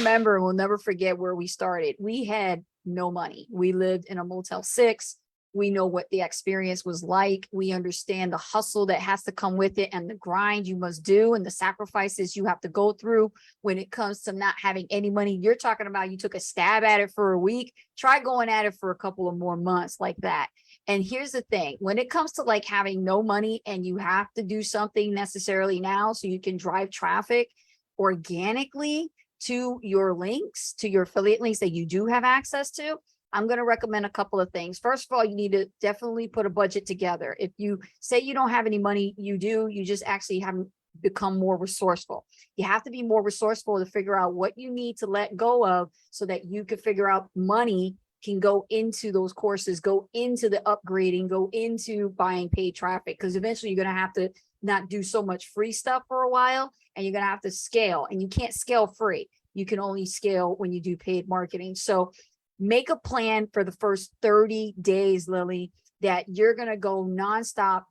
remember, we'll never forget where we started. We had no money. We lived in a Motel 6. We know what the experience was like. We understand the hustle that has to come with it and the grind you must do and the sacrifices you have to go through when it comes to not having any money. You're talking about you took a stab at it for a week. Try going at it for a couple of more months like that. And here's the thing, when it comes to like having no money and you have to do something necessarily now so you can drive traffic organically to your links, to your affiliate links that you do have access to, I'm going to recommend a couple of things. First of all, you need to definitely put a budget together. If you say you don't have any money, you do, you just actually haven't become more resourceful. You have to be more resourceful to figure out what you need to let go of so that you can figure out money can go into those courses, go into the upgrading, go into buying paid traffic, because eventually you're going to have to not do so much free stuff for a while, and you're going to have to scale, and you can't scale free. You can only scale when you do paid marketing. So make a plan for the first 30 days, Lily, that you're going to go nonstop,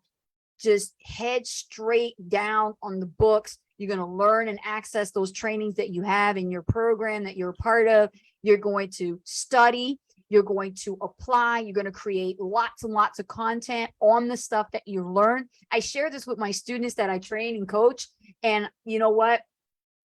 just head straight down on the books. You're going to learn and access those trainings that you have in your program that you're a part of. You're going to study. You're going to apply. You're going to create lots and lots of content on the stuff that you learn. I share this with my students that I train and coach. And you know what?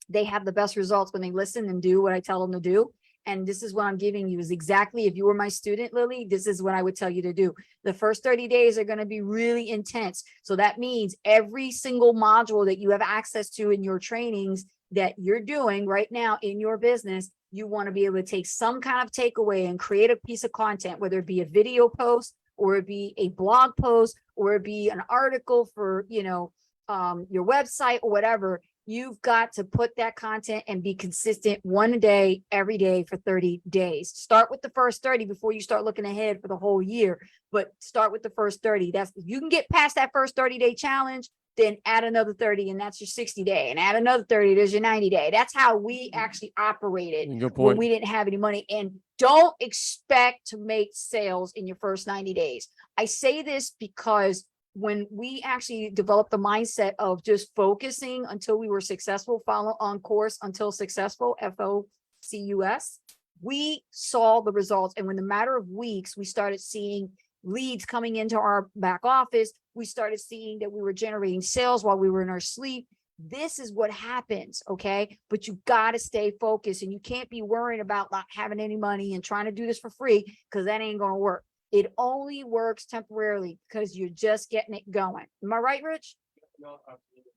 They have the best results when they listen and do what I tell them to do. And this is what I'm giving you is exactly, if you were my student, Lily, this is what I would tell you to do. The first 30 days are going to be really intense. So that means every single module that you have access to in your trainings that you're doing right now in your business, you want to be able to take some kind of takeaway and create a piece of content, whether it be a video post or it be a blog post or it be an article for, your website or whatever. You've got to put that content and be consistent one day, every day for 30 days. Start with the first 30 before you start looking ahead for the whole year, but start with the first 30. That's, you can get past that first 30-day challenge, then add another 30 and that's your 60-day, and add another 30, there's your 90-day. That's how we actually operated when we didn't have any money. And don't expect to make sales in your first 90 days. I say this because when we actually developed the mindset of just focusing until we were successful, follow on course until successful, FOCUS, we saw the results. And in a matter of weeks, we started seeing leads coming into our back office. We started seeing that we were generating sales while we were in our sleep. This is what happens, okay? But you got to stay focused, and you can't be worrying about not having any money and trying to do this for free, because that ain't going to work. It only works temporarily because you're just getting it going. Am I right, Rich? No, absolutely.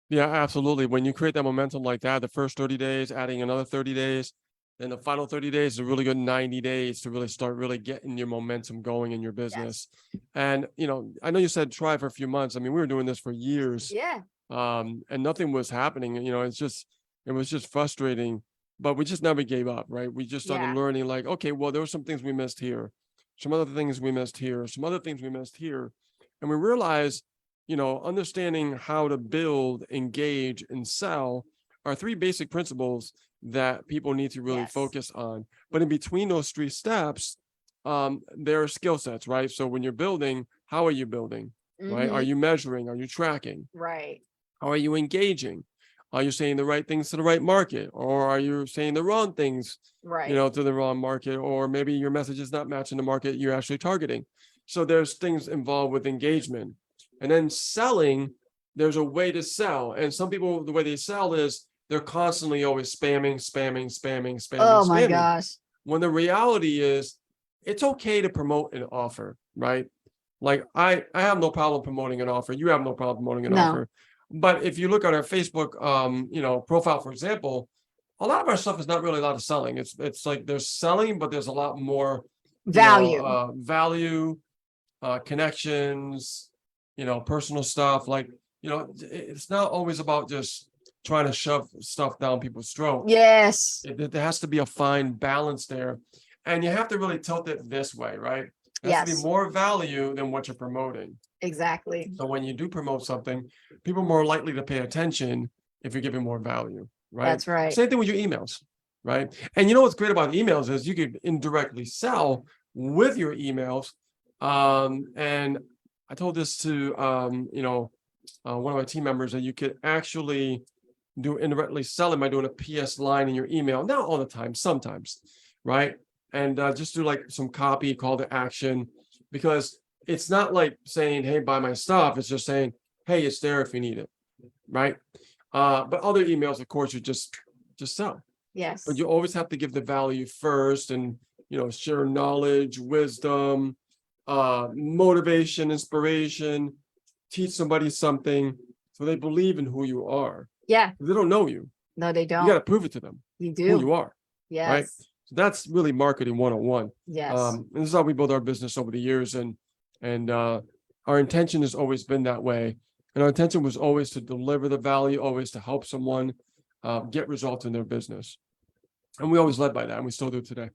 Yeah, absolutely. When you create that momentum like that, the first 30 days, adding another 30 days, and the final 30 days is a really good 90 days to really start really getting your momentum going in your business. Yes. And, I know you said try for a few months. I mean, we were doing this for years. Yeah. And nothing was happening. It was just frustrating, but we just never gave up, right? We just started learning like, okay, well, there were some things we missed here, some other things we missed here, some other things we missed here. And we realized, understanding how to build, engage, and sell are three basic principles that people need to really focus on. But in between those three steps, there are skill sets, right? So when you're building, how are you building, right? Are you measuring? Are you tracking? Right. How are you engaging? Are you saying the right things to the right market, or are you saying the wrong things, to the wrong market, or maybe your message is not matching the market you're actually targeting? So there's things involved with engagement. And then selling, there's a way to sell. And some people, the way they sell is they're constantly always spamming. Oh my gosh. When the reality is, it's okay to promote an offer, right? Like I have no problem promoting an offer. You have no problem promoting an offer. But if you look at our Facebook, profile, for example, a lot of our stuff is not really a lot of selling. It's like there's selling, but there's a lot more value, connections, personal stuff. Like, it's not always about just trying to shove stuff down people's throats. Yes. There has to be a fine balance there. And you have to really tilt it this way, right? There has to be more value than what you're promoting. Exactly. So when you do promote something, people are more likely to pay attention if you're giving more value, right? That's right. Same thing with your emails, right? And what's great about emails is you could indirectly sell with your emails. And I told this to, one of my team members, that you could actually do indirectly selling by doing a PS line in your email. Not all the time, sometimes, right? And just do like some copy, call to action, because it's not like saying, hey, buy my stuff. It's just saying, hey, it's there if you need it, right? But other emails, of course, you just sell. Yes. But you always have to give the value first, and share knowledge, wisdom, motivation, inspiration, teach somebody something so they believe in who you are. Yeah. They don't know you. No, they You got don't. to prove it to them You who do. you are, right? Yes. So that's really marketing 101. Yes. And this is how we build our business over the years, and our intention has always been that way. And our intention was always to deliver the value, always to help someone get results in their business. And we always led by that, and we still do today.